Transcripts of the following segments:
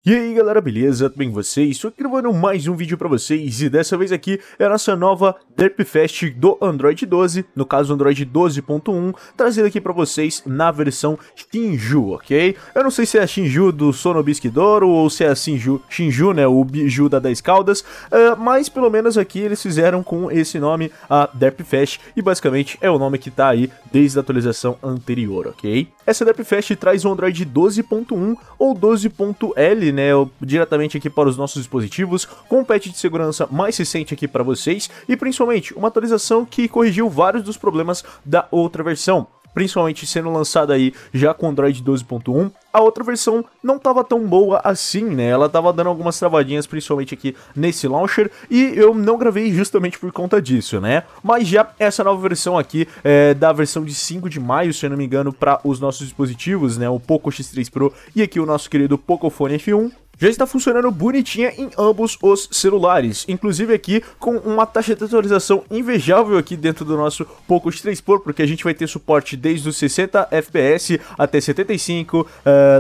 E aí galera, beleza? Tudo bem com vocês? Estou aqui gravando mais um vídeo pra vocês e dessa vez aqui é a nossa nova Derpfest do Android 12, no caso Android 12.1, trazendo aqui pra vocês na versão Shinju, ok? Eu não sei se é a Shinju do Sonobisquidoro ou se é a Shinju, né, o Biju da 10 Caudas, mas pelo menos aqui eles fizeram com esse nome a Derpfest e basicamente é o nome que tá aí desde a atualização anterior, ok? Essa Derpfest traz o Android 12.1 ou 12.L, né, diretamente aqui para os nossos dispositivos, com um patch de segurança mais recente aqui para vocês e principalmente uma atualização que corrigiu vários dos problemas da outra versão. Principalmente sendo lançada aí já com o Android 12.1, a outra versão não estava tão boa assim, né? Ela estava dando algumas travadinhas, principalmente aqui nesse launcher, e eu não gravei justamente por conta disso, né? Mas já essa nova versão aqui, da versão de 5 de maio, se eu não me engano, para os nossos dispositivos, né? O Poco X3 Pro e aqui o nosso querido Pocophone F1, já está funcionando bonitinha em ambos os celulares, inclusive aqui com uma taxa de atualização invejável aqui dentro do nosso Poco X3 Pro, porque a gente vai ter suporte desde os 60 FPS até 75,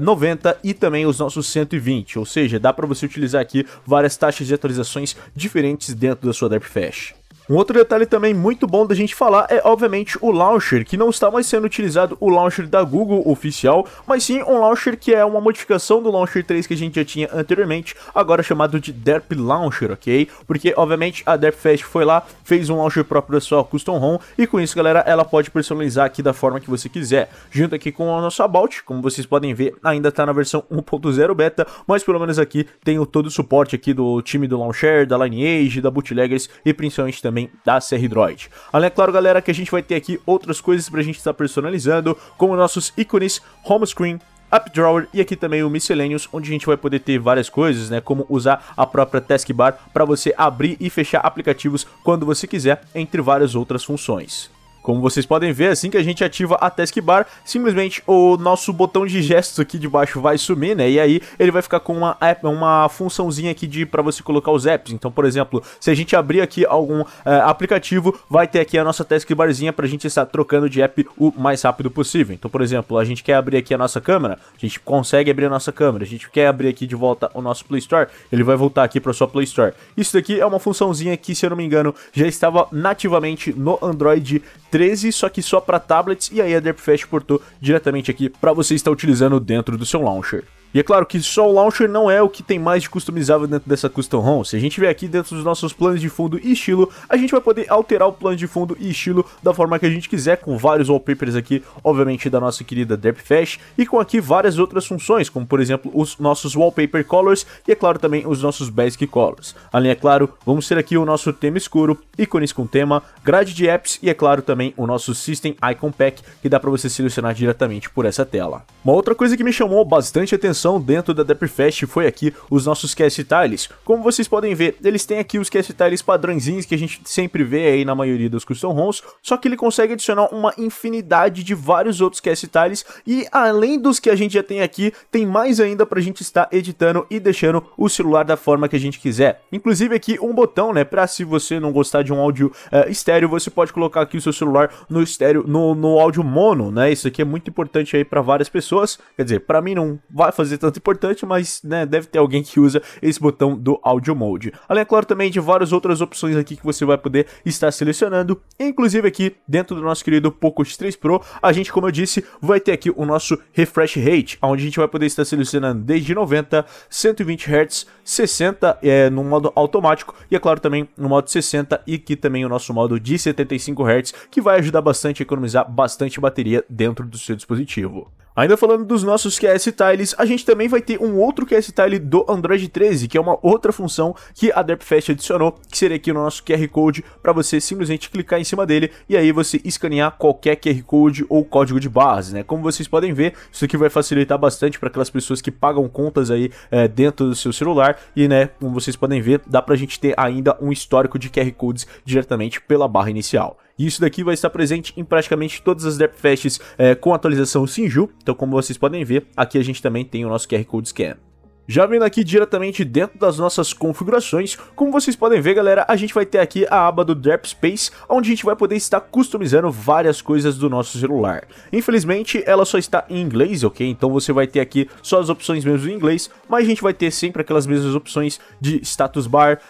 90 e também os nossos 120, ou seja, dá para você utilizar aqui várias taxas de atualizações diferentes dentro da sua Derpfest. Um outro detalhe também muito bom da gente falar é, obviamente, o launcher, que não está mais sendo utilizado o launcher da Google oficial, mas sim um launcher que é uma modificação do Launcher 3 que a gente já tinha anteriormente, agora chamado de Derp Launcher, ok? Porque, obviamente, a Derpfest foi lá, fez um launcher próprio da sua Custom ROM, e com isso, galera, ela pode personalizar aqui da forma que você quiser. Junto aqui com o nosso About, como vocês podem ver, ainda está na versão 1.0 beta, mas pelo menos aqui tem todo o suporte aqui do time do Launcher, da Lineage, da Bootleggers e principalmente também da CR Droid. Além, é claro, galera, que a gente vai ter aqui outras coisas pra gente estar personalizando, como nossos ícones, home screen, App Drawer e aqui também o Miscellaneous, onde a gente vai poder ter várias coisas, né, como usar a própria taskbar para você abrir e fechar aplicativos quando você quiser, entre várias outras funções. Como vocês podem ver, assim que a gente ativa a taskbar, simplesmente o nosso botão de gestos aqui de baixo vai sumir, né? E aí ele vai ficar com uma funçãozinha aqui para você colocar os apps. Então, por exemplo, se a gente abrir aqui algum aplicativo, vai ter aqui a nossa taskbarzinha para a gente estar trocando de app o mais rápido possível. Então, por exemplo, a gente quer abrir aqui a nossa câmera, a gente consegue abrir a nossa câmera. A gente quer abrir aqui de volta o nosso Play Store, ele vai voltar aqui para sua Play Store. Isso daqui é uma funçãozinha que, se eu não me engano, já estava nativamente no Android 13, só que só para tablets, e aí a Derpfest portou diretamente aqui para você estar utilizando dentro do seu launcher. E é claro que só o launcher não é o que tem mais de customizável dentro dessa Custom ROM. Se a gente vier aqui dentro dos nossos planos de fundo e estilo, a gente vai poder alterar o plano de fundo e estilo da forma que a gente quiser, com vários wallpapers aqui, obviamente da nossa querida Derpfest, e com aqui várias outras funções, como por exemplo os nossos wallpaper colors e é claro também os nossos basic colors. Além, é claro, vamos ter aqui o nosso tema escuro, ícones com tema, grade de apps e é claro também o nosso System Icon Pack, que dá para você selecionar diretamente por essa tela. Uma outra coisa que me chamou bastante atenção dentro da Derpfest foi aqui os nossos cast tiles. Como vocês podem ver, eles têm aqui os cast tiles padrõezinhos que a gente sempre vê aí na maioria dos custom ROMs, só que ele consegue adicionar uma infinidade de vários outros cast tiles e além dos que a gente já tem aqui, tem mais ainda pra gente estar editando e deixando o celular da forma que a gente quiser. Inclusive aqui um botão, né, pra se você não gostar de um áudio estéreo, você pode colocar aqui o seu celular no estéreo, no áudio mono, né? Isso aqui é muito importante aí pra várias pessoas, quer dizer, pra mim não vai fazer tanto importante, mas, né, deve ter alguém que usa esse botão do Audio Mode. Além, é claro, também de várias outras opções aqui que você vai poder estar selecionando, inclusive aqui dentro do nosso querido Poco X3 Pro, a gente, como eu disse, vai ter aqui o nosso Refresh Rate, onde a gente vai poder estar selecionando desde 90, 120 Hz, 60 no modo automático e, é claro, também no modo 60 e aqui também o nosso modo de 75 Hz, que vai ajudar bastante a economizar bastante bateria dentro do seu dispositivo. Ainda falando dos nossos QS Tiles, a gente também vai ter um outro QS Tile do Android 13, que é uma outra função que a Derpfest adicionou, que seria aqui o nosso QR Code, para você simplesmente clicar em cima dele e aí você escanear qualquer QR Code ou código de barras, né? Como vocês podem ver, isso aqui vai facilitar bastante para aquelas pessoas que pagam contas aí dentro do seu celular e, né, como vocês podem ver, dá pra gente ter ainda um histórico de QR Codes diretamente pela barra inicial. E isso daqui vai estar presente em praticamente todas as Derpfests com atualização Shinju. Então, como vocês podem ver, aqui a gente também tem o nosso QR Code Scan. Já vindo aqui diretamente dentro das nossas configurações, como vocês podem ver, galera, a gente vai ter aqui a aba do Derp Space, onde a gente vai poder estar customizando várias coisas do nosso celular. Infelizmente, ela só está em inglês, ok? Então você vai ter aqui só as opções mesmo em inglês, mas a gente vai ter sempre aquelas mesmas opções de status bar,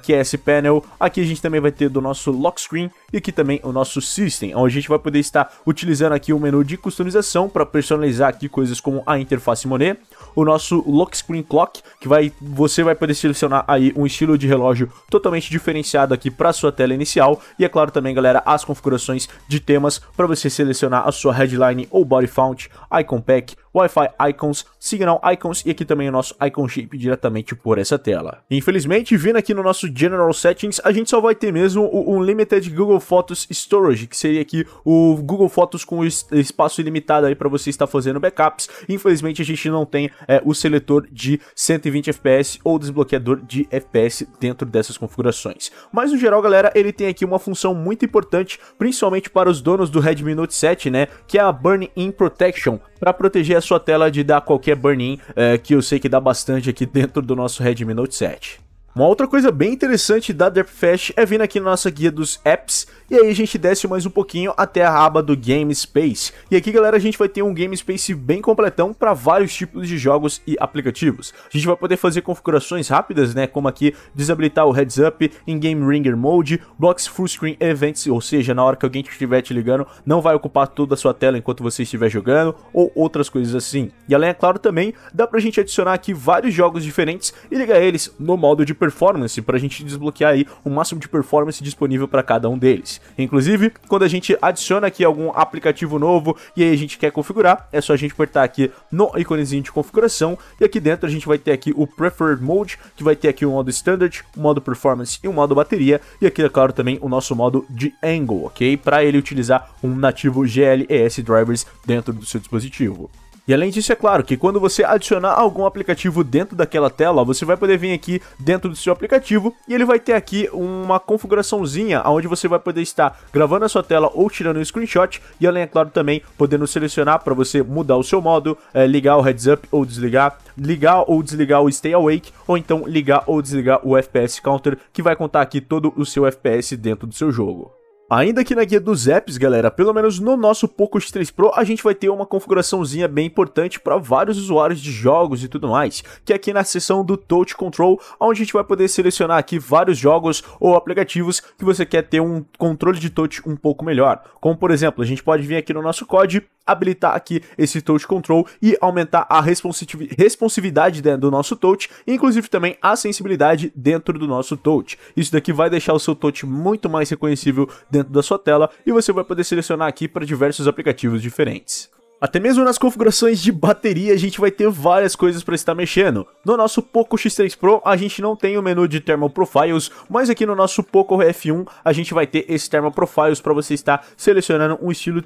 QS Panel. Aqui a gente também vai ter do nosso lock screen e aqui também o nosso System, onde a gente vai poder estar utilizando aqui o menu de customização para personalizar aqui coisas como a interface Monet, o nosso Lock Screen Clock, que você vai poder selecionar aí um estilo de relógio totalmente diferenciado aqui para sua tela inicial, e é claro também, galera, as configurações de temas para você selecionar a sua headline ou body font, icon pack, Wi-Fi icons, signal icons e aqui também o nosso icon shape diretamente por essa tela. Infelizmente, vindo aqui no nosso General Settings, a gente só vai ter mesmo o Unlimited Google Photos Storage, que seria aqui o Google Photos com espaço ilimitado aí para você estar fazendo backups. Infelizmente, a gente não tem o seletor de 120 FPS ou desbloqueador de FPS dentro dessas configurações. Mas no geral, galera, ele tem aqui uma função muito importante, principalmente para os donos do Redmi Note 7, né, que é a Burn-in Protection, para proteger a sua tela de dar qualquer burn-in, que eu sei que dá bastante aqui dentro do nosso Redmi Note 7. Uma outra coisa bem interessante da Derpfast é vir aqui na nossa guia dos apps, e aí a gente desce mais um pouquinho até a aba do Game Space. E aqui, galera, a gente vai ter um Game Space bem completão para vários tipos de jogos e aplicativos. A gente vai poder fazer configurações rápidas, né, como aqui desabilitar o Heads Up, In-Game Ringer Mode, Blocks Full Screen Events, ou seja, na hora que alguém estiver te ligando, não vai ocupar toda a sua tela enquanto você estiver jogando, ou outras coisas assim. E além, é claro, também dá pra gente adicionar aqui vários jogos diferentes e ligar eles no modo de performance, pra gente desbloquear aí o máximo de performance disponível para cada um deles. Inclusive, quando a gente adiciona aqui algum aplicativo novo e aí a gente quer configurar, é só a gente apertar aqui no íconezinho de configuração, e aqui dentro a gente vai ter aqui o Preferred Mode, que vai ter aqui o modo Standard, o modo Performance e o modo Bateria, e aqui é claro também o nosso modo de Angle, ok? Para ele utilizar um nativo GLES Drivers dentro do seu dispositivo. E além disso, é claro que quando você adicionar algum aplicativo dentro daquela tela, você vai poder vir aqui dentro do seu aplicativo e ele vai ter aqui uma configuraçãozinha onde você vai poder estar gravando a sua tela ou tirando um screenshot, e além, é claro, também podendo selecionar para você mudar o seu modo, ligar o Heads Up ou desligar, ligar ou desligar o Stay Awake, ou então ligar ou desligar o FPS Counter, que vai contar aqui todo o seu FPS dentro do seu jogo. Ainda aqui na guia dos apps, galera, pelo menos no nosso Poco X3 Pro, a gente vai ter uma configuraçãozinha bem importante para vários usuários de jogos e tudo mais, que é aqui na seção do Touch Control, onde a gente vai poder selecionar aqui vários jogos ou aplicativos que você quer ter um controle de touch um pouco melhor. Como, por exemplo, a gente pode vir aqui no nosso COD, habilitar aqui esse Touch Control e aumentar a responsividade do nosso touch, e inclusive também a sensibilidade dentro do nosso touch. Isso daqui vai deixar o seu touch muito mais reconhecível dentro da sua tela, e você vai poder selecionar aqui para diversos aplicativos diferentes. Até mesmo nas configurações de bateria a gente vai ter várias coisas para estar mexendo. No nosso Poco X3 Pro a gente não tem o menu de Thermal Profiles, mas aqui no nosso Poco F1 a gente vai ter esse Thermal Profiles para você estar selecionando um estilo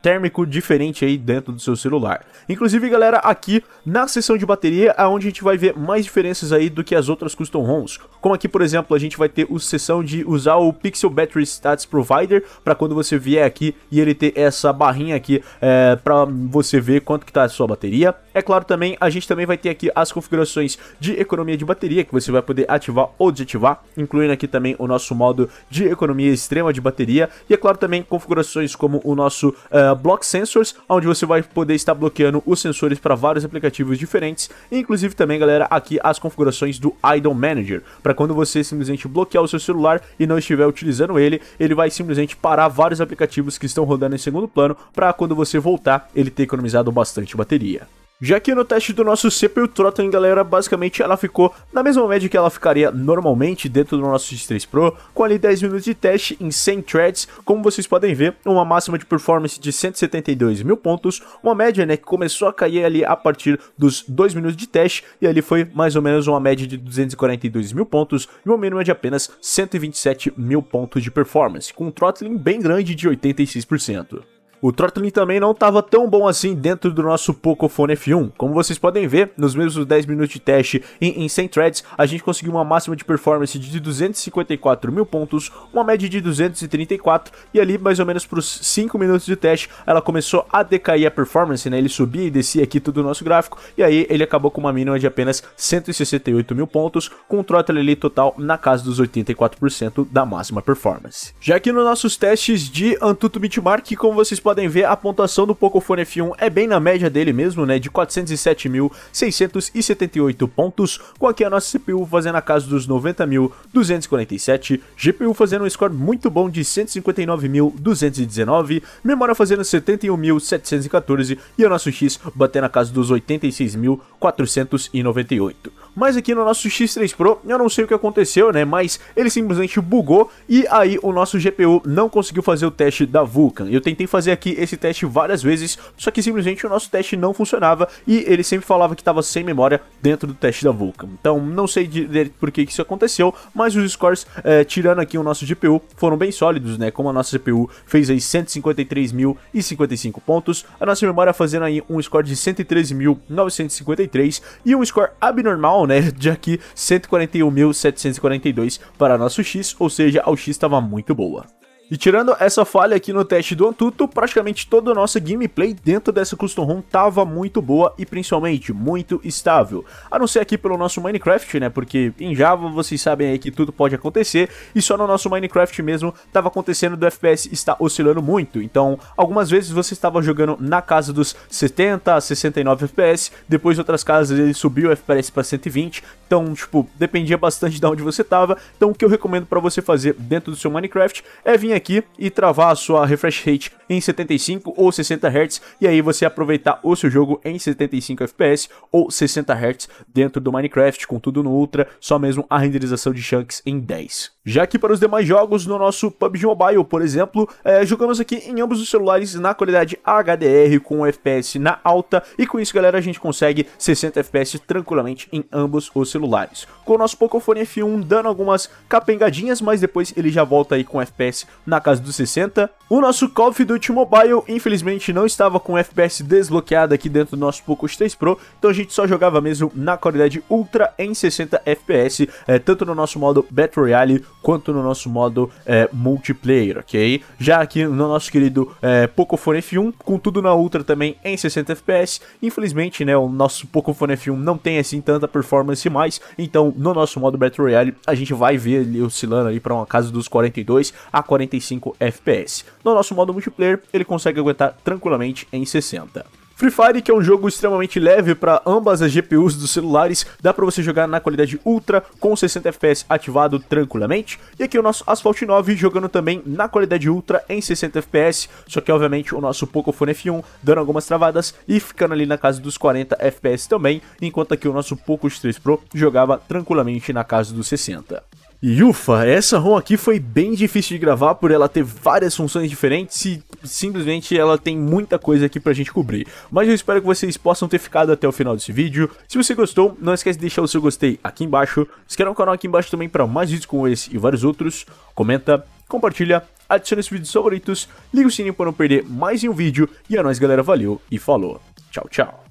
térmico diferente aí dentro do seu celular. Inclusive, galera, aqui na seção de bateria é onde a gente vai ver mais diferenças aí do que as outras custom ROMs. Como aqui, por exemplo, a gente vai ter a seção de usar o Pixel Battery Stats Provider para quando você vier aqui e ele ter essa barrinha aqui para você ver quanto que tá a sua bateria. É claro, também a gente também vai ter aqui as configurações de economia de bateria, que você vai poder ativar ou desativar, incluindo aqui também o nosso modo de economia extrema de bateria, e é claro também configurações como o nosso Block Sensors, onde você vai poder estar bloqueando os sensores para vários aplicativos diferentes, e inclusive também, galera, aqui as configurações do Idle Manager, para quando você simplesmente bloquear o seu celular e não estiver utilizando ele, ele vai simplesmente parar vários aplicativos que estão rodando em segundo plano, para quando você voltar ele ter economizado bastante bateria. Já que no teste do nosso CPU Throttling, galera, basicamente ela ficou na mesma média que ela ficaria normalmente dentro do nosso X3 Pro, com ali 10 minutos de teste em 100 threads, como vocês podem ver, uma máxima de performance de 172 mil pontos, uma média, né, que começou a cair ali a partir dos 2 minutos de teste, e ali foi mais ou menos uma média de 242 mil pontos, e uma mínima de apenas 127 mil pontos de performance, com um throttling bem grande de 86%. O throttling também não estava tão bom assim dentro do nosso Pocophone F1. Como vocês podem ver, nos mesmos 10 minutos de teste em 100 threads, a gente conseguiu uma máxima de performance de 254 mil pontos, uma média de 234, e ali mais ou menos para os 5 minutos de teste, ela começou a decair a performance, né? Ele subia e descia aqui tudo no nosso gráfico, e aí ele acabou com uma mínima de apenas 168 mil pontos, com um throttle ali total na casa dos 84% da máxima performance. Já que nos nossos testes de Antutu Benchmark, como vocês podem ver, a pontuação do Pocophone F1 é bem na média dele mesmo, né, de 407.678 pontos, com aqui a nossa CPU fazendo a casa dos 90.247, GPU fazendo um score muito bom de 159.219, memória fazendo 71.714 e o nosso X batendo a casa dos 86.498. Mas aqui no nosso X3 Pro, eu não sei o que aconteceu, né, mas ele simplesmente bugou e aí o nosso GPU não conseguiu fazer o teste da Vulkan. Eu tentei fazer aqui esse teste várias vezes, só que simplesmente o nosso teste não funcionava e ele sempre falava que estava sem memória dentro do teste da Vulkan. Então não sei direito por que isso aconteceu, mas os scores, tirando aqui o nosso GPU, foram bem sólidos, né, como a nossa CPU fez aí 153.055 pontos, a nossa memória fazendo aí um score de 113.953 e um score abnormal, né, de aqui 141.742 para nosso X, ou seja, a X estava muito boa. E tirando essa falha aqui no teste do Antutu, praticamente toda a nossa gameplay dentro dessa custom ROM tava muito boa e principalmente muito estável. A não ser aqui pelo nosso Minecraft, né, porque em Java vocês sabem aí que tudo pode acontecer e só no nosso Minecraft mesmo tava acontecendo do FPS estar oscilando muito. Então, algumas vezes você estava jogando na casa dos 70 a 69 FPS, depois outras casas ele subiu o FPS para 120, então, tipo, dependia bastante de onde você tava. Então, o que eu recomendo para você fazer dentro do seu Minecraft é vir aqui e travar a sua refresh rate em 75 ou 60 Hz e aí você aproveitar o seu jogo em 75 FPS ou 60 Hz dentro do Minecraft com tudo no Ultra, só mesmo a renderização de chunks em 10. Já que para os demais jogos no nosso PUBG Mobile, por exemplo, jogamos aqui em ambos os celulares na qualidade HDR com o FPS na alta e com isso, galera, a gente consegue 60 FPS tranquilamente em ambos os celulares. Com o nosso Pocophone F1 dando algumas capengadinhas, mas depois ele já volta aí com FPS na casa dos 60. O nosso Call of Duty Mobile, infelizmente, não estava com FPS desbloqueado aqui dentro do nosso Poco X3 Pro, então a gente só jogava mesmo na qualidade Ultra em 60 FPS, tanto no nosso modo Battle Royale quanto no nosso modo multiplayer, ok? Já aqui no nosso querido Pocophone F1, com tudo na Ultra também em 60 FPS, infelizmente, né, o nosso Pocophone F1 não tem assim tanta performance mais, então no nosso modo Battle Royale a gente vai ver ele oscilando aí para uma casa dos 42 a 45 FPS. No nosso modo multiplayer, ele consegue aguentar tranquilamente em 60. Free Fire, que é um jogo extremamente leve para ambas as GPUs dos celulares, dá para você jogar na qualidade Ultra com 60 FPS ativado tranquilamente. E aqui o nosso Asphalt 9 jogando também na qualidade Ultra em 60 FPS, só que obviamente o nosso Pocophone F1 dando algumas travadas e ficando ali na casa dos 40 FPS também, enquanto aqui o nosso Poco X3 Pro jogava tranquilamente na casa dos 60. E ufa, essa ROM aqui foi bem difícil de gravar por ela ter várias funções diferentes e simplesmente ela tem muita coisa aqui pra gente cobrir. Mas eu espero que vocês possam ter ficado até o final desse vídeo. Se você gostou, não esquece de deixar o seu gostei aqui embaixo. Se inscreva no canal aqui embaixo também para mais vídeos como esse e vários outros. Comenta, compartilha, adicione os vídeos favoritos, liga o sininho para não perder mais um vídeo. E é nóis, galera, valeu e falou. Tchau, tchau.